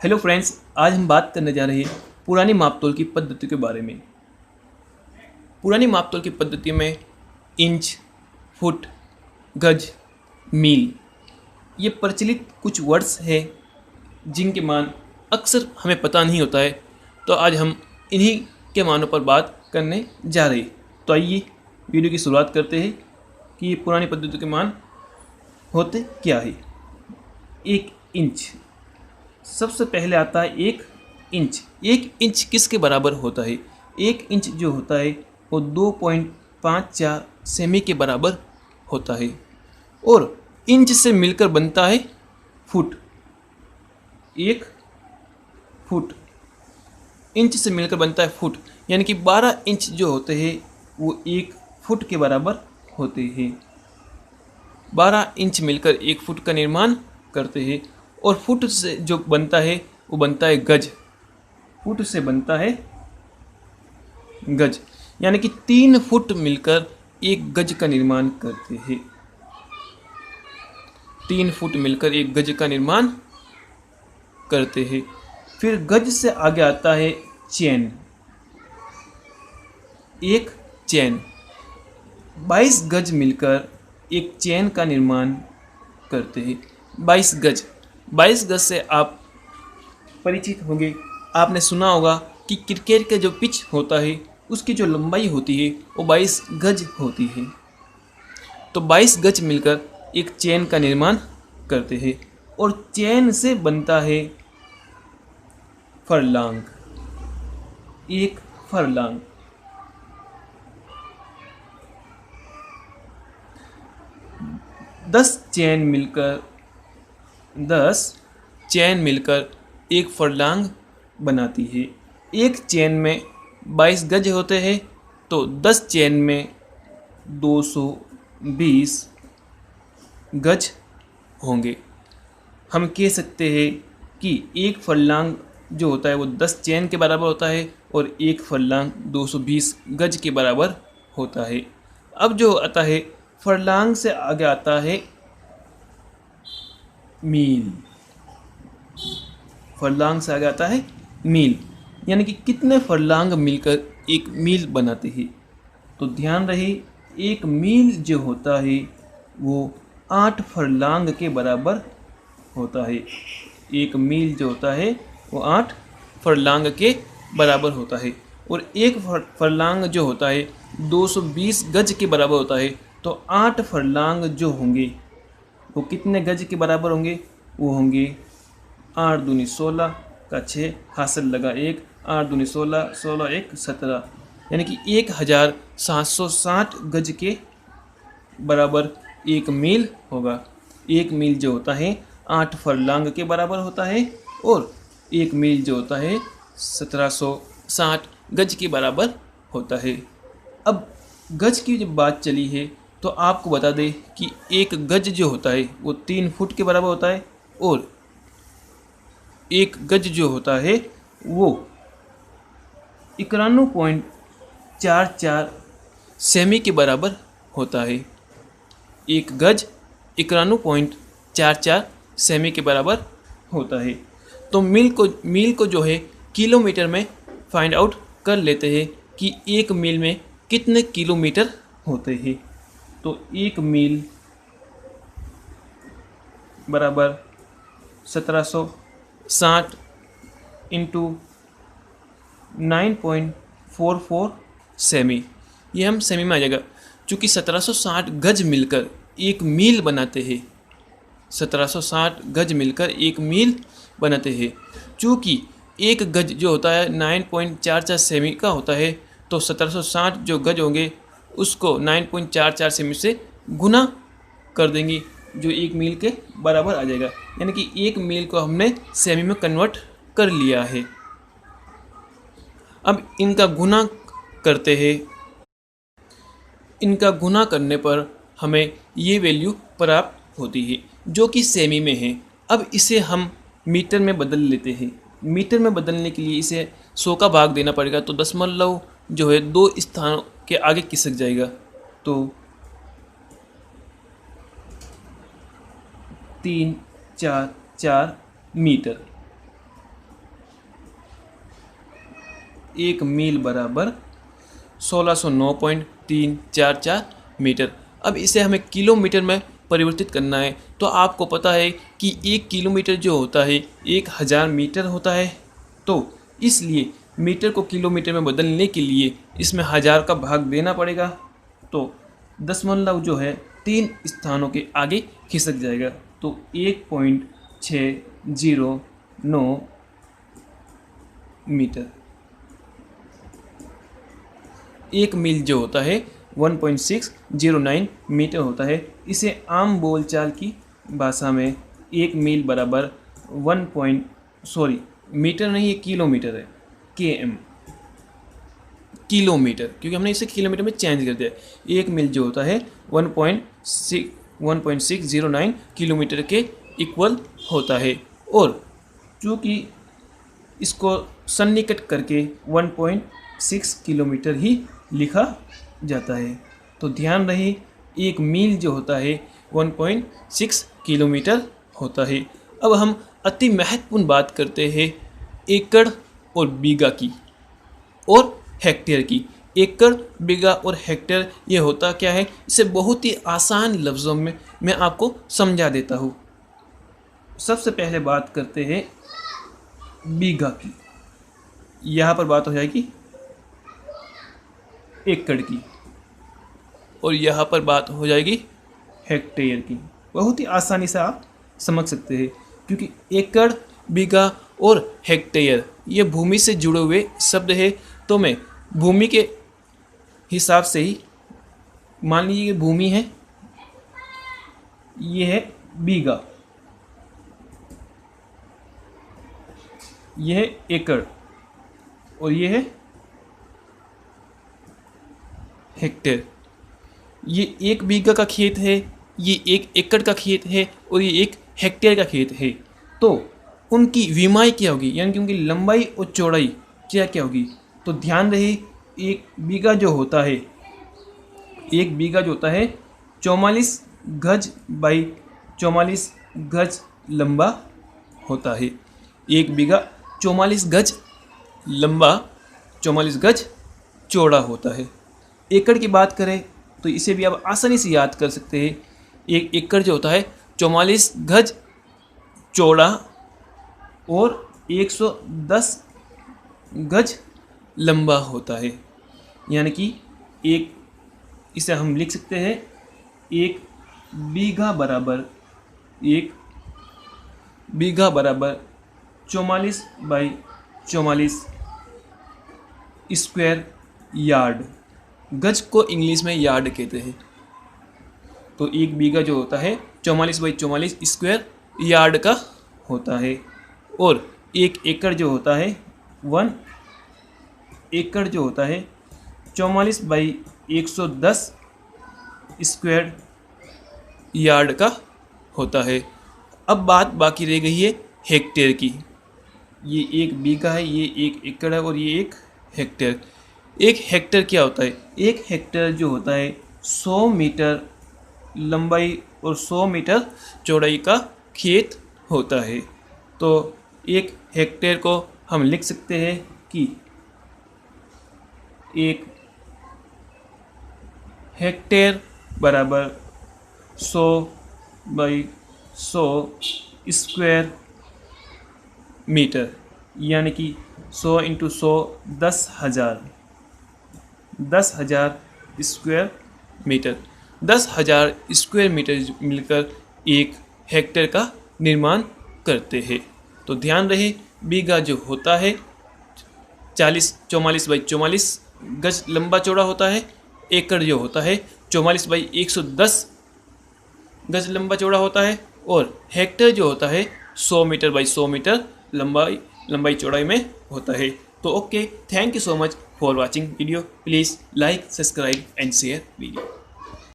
Hello friends, आज हम बात करने जा रहे हैं पुरानी मापतोल की पद्धति के बारे में। पुरानी मापतोल की पद्धति में इंच, फुट, गज, मील ये प्रचलित कुछ वर्ड्स हैं जिनके मान अक्सर हमें पता नहीं होता है। तो आज हम इन्हीं के मानों पर बात करने जा रहे हैं। तो आइए वीडियो की शुरुआत करते हैं कि ये पुरानी पद्धति के मान होते क्या है। एक इंच, सबसे पहले आता है एक इंच। एक इंच किसके बराबर होता है? एक इंच जो होता है वो 2.54 सेमी के बराबर होता है और इंच से मिलकर बनता है फुट। एक फुट इंच से मिलकर बनता है फुट, यानी कि 12 इंच जो होते हैं वो एक फुट के बराबर होते हैं। 12 इंच मिलकर एक फुट का निर्माण करते हैं और फुट से जो बनता है वो बनता है गज। फुट से बनता है गज, यानी कि 3 फुट मिलकर एक गज का निर्माण करते हैं। 3 फुट मिलकर एक गज का निर्माण करते हैं। फिर गज से आगे आता है चैन। एक चैन, 22 गज मिलकर एक चैन का निर्माण करते हैं। 22 गज, 22 गज से आप परिचित होंगे। आपने सुना होगा कि क्रिकेट का जो पिच होता है उसकी जो लंबाई होती है वो 22 गज होती है। तो 22 गज मिलकर एक चैन का निर्माण करते हैं और चैन से बनता है फरलांग। एक फरलांग, 10 चैन मिलकर एक फरलांग बनाती है। एक चैन में 22 गज होते हैं तो 10 चैन में 220 गज होंगे। हम कह सकते हैं कि एक फरलांग जो होता है वो 10 चैन के बराबर होता है और एक फरलांग 220 गज के बराबर होता है। अब जो आता है फरलांग से आगे आता है मील। फरलांग से आगे आता है मील, यानी कि कितने फरलांग मिलकर एक मील बनाते हैं। तो ध्यान रहे, एक मील जो होता है वो 8 फरलांग के बराबर होता है। एक मील जो होता है वो 8 फरलांग के बराबर होता है और एक फरलांग जो होता है 220 गज के बराबर होता है। तो 8 फरलांग जो होंगे वो कितने गज के बराबर होंगे? वो होंगे 8 दूनी 16 का 6 हासिल लगा 1, 8 दूनी 16, 16 1 17, यानी कि 1760 गज के बराबर एक मील होगा। एक मील जो होता है 8 फरलांग के बराबर होता है और एक मील जो होता है 1760 गज के बराबर होता है। अब गज की जब बात चली है तो आपको बता दें कि एक गज जो होता है वो 3 फुट के बराबर होता है और एक गज जो होता है वो 91.44 सेमी के बराबर होता है। एक गज 91.44 सेमी के बराबर होता है। तो मील को जो है किलोमीटर में फाइंड आउट कर लेते हैं कि एक मील में कितने किलोमीटर होते हैं। तो एक मील बराबर 1760 इंटू 9.44 सेमी, ये हम सेमी में आ जाएगा। चूँकि 1760 गज मिलकर एक मील बनाते हैं, 1760 गज मिलकर एक मील बनाते हैं। चूँकि एक गज जो होता है 9.44 सेमी का होता है तो 1760 जो गज होंगे उसको 9.44 सेमी से गुना कर देंगे जो एक मील के बराबर आ जाएगा, यानी कि एक मील को हमने सेमी में कन्वर्ट कर लिया है। अब इनका गुना करते हैं। इनका गुना करने पर हमें ये वैल्यू प्राप्त होती है जो कि सेमी में है। अब इसे हम मीटर में बदल लेते हैं। मीटर में बदलने के लिए इसे 100 का भाग देना पड़ेगा तो दशमलव जो है 2 स्थानों के आगे खिसक जाएगा। तो 3 4 4 मीटर। 1 मील बराबर 1609.344 मीटर। अब इसे हमें किलोमीटर में परिवर्तित करना है। तो आपको पता है कि 1 किलोमीटर जो होता है 1000 मीटर होता है। तो इसलिए मीटर को किलोमीटर में बदलने के लिए इसमें 1000 का भाग देना पड़ेगा। तो दशमलव जो है 3 स्थानों के आगे खिसक जाएगा। तो 1.609 मीटर। 1 मील जो होता है 1.609 मीटर होता है। इसे आम बोलचाल की भाषा में 1 मील बराबर मीटर नहीं, ये किलोमीटर है, km, किलोमीटर, क्योंकि हमने इसे किलोमीटर में चेंज कर दिया। 1 मील जो होता है 1.609 किलोमीटर के इक्वल होता है। और चूँकि इसको सन्निकट करके 1.6 किलोमीटर ही लिखा जाता है। तो ध्यान रहे 1 मील जो होता है 1.6 किलोमीटर होता है। अब हम अति महत्वपूर्ण बात करते हैं एकड़ और बीघा की और हेक्टेयर की। एकड़, बीघा और हेक्टेयर ये होता क्या है, इसे बहुत ही आसान लफ्ज़ों में मैं आपको समझा देता हूँ। सबसे पहले बात करते हैं बीघा की। यहाँ पर बात हो जाएगी एकड़ की और यहाँ पर बात हो जाएगी हेक्टेयर की। बहुत ही आसानी से आप समझ सकते हैं, क्योंकि एकड़, बीघा और हेक्टेयर ये भूमि से जुड़े हुए शब्द है। तो मैं भूमि के हिसाब से ही, मान लीजिए ये भूमि है, ये है बीघा, ये है एकड़ और ये है हेक्टेयर। ये 1 बीघा का खेत है, ये 1 एकड़ का खेत है और ये 1 हेक्टेयर का खेत है। तो उनकी विमाई क्या होगी, यानी कि उनकी लंबाई और चौड़ाई क्या क्या होगी। तो ध्यान रहे 1 बीघा जो होता है, 1 बीघा जो होता है 44 गज बाई 44 गज लंबा होता है। 1 बीघा 44 गज लंबा, 44 गज चौड़ा होता है। एकड़ की बात करें तो इसे भी आप आसानी से याद कर सकते हैं। 1 एकड़ जो होता है 44 गज चौड़ा और 110 गज लंबा होता है। यानी कि इसे हम लिख सकते हैं 1 बीघा बराबर 44 बाई 44 स्क्वायर यार्ड। गज को इंग्लिश में यार्ड कहते हैं। तो 1 बीघा जो होता है 44 बाई 44 स्क्वायर यार्ड का होता है। और 1 एकड़ जो होता है 1 एकड़ जो होता है 44 बाई 110 स्क्वायर यार्ड का होता है। अब बात बाकी रह गई है हेक्टेयर की। ये 1 बीघा है, ये 1 एकड़ है और ये 1 हेक्टेयर। 1 हेक्टेयर क्या होता है, 1 हेक्टेयर जो होता है 100 मीटर लंबाई और 100 मीटर चौड़ाई का खेत होता है। तो 1 हेक्टेयर को हम लिख सकते हैं कि 1 हेक्टेयर बराबर 100 बाई 100 स्क्वायर मीटर, यानी कि 100 into 100 10,000 square metre. 10,000 square metre मिलकर 1 हेक्टेयर का निर्माण करते हैं। तो ध्यान रहे बीघा जो होता है 44 बाई 44 गज लंबा चौड़ा होता है। एकड़ जो होता है 44 बाई 110 गज लंबा चौड़ा होता है। और हेक्टेयर जो होता है 100 मीटर बाई 100 मीटर लंबाई चौड़ाई में होता है। तो okay, thank you so much for watching video. Please like, subscribe and share video.